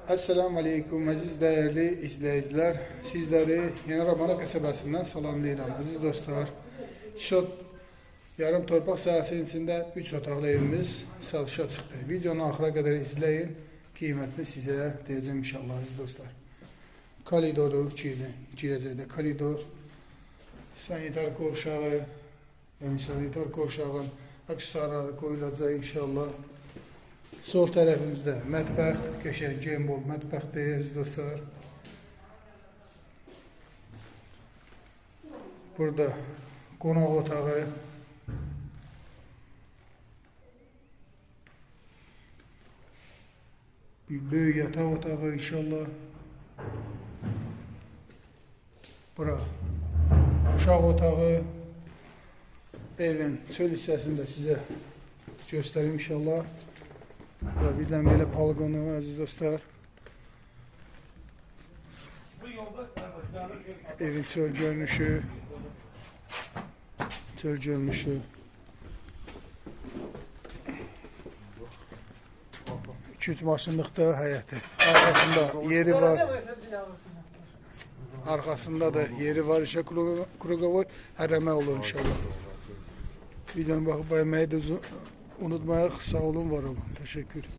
Esselamu Aleyküm aziz değerli izleyiciler. Sizleri Yeni Ramana kasabasından salamlayıram aziz dostlar. Şot yarım torpaq sahəsinin içində 3 otaqlı evimiz satışa çıxdı. Videonu axıra qədər izləyin. Qiymətini sizə deyəcəm inşallah aziz dostlar. Koridoru girəcəkdə koridor, sanitar qovşağı, yəni sanitar qovşağın aksesuarları qoyulacaq inşallah. Sol tərəfimizdə mətbəx, qəşəng gembol mətbəxdir əziz dostlar. Burada qonaq otağı, bir böyük yataq otağı inşallah. Bura uşaq otağı, evin çöl hissəsində sizə göstərim inşallah. Bura birdən belə balqonu əziz dostlar. Evin çöl görünüşü. Çöl görünüşü. Üç maşınlıqda həyəti. Arkasında yeri var. Arkasında da yeri var. İşte Krugovoy hərəmə olur inşallah. Videonu baxıb beğenmeyi de unutmayaq. Sağ olun, var olun. Teşekkür.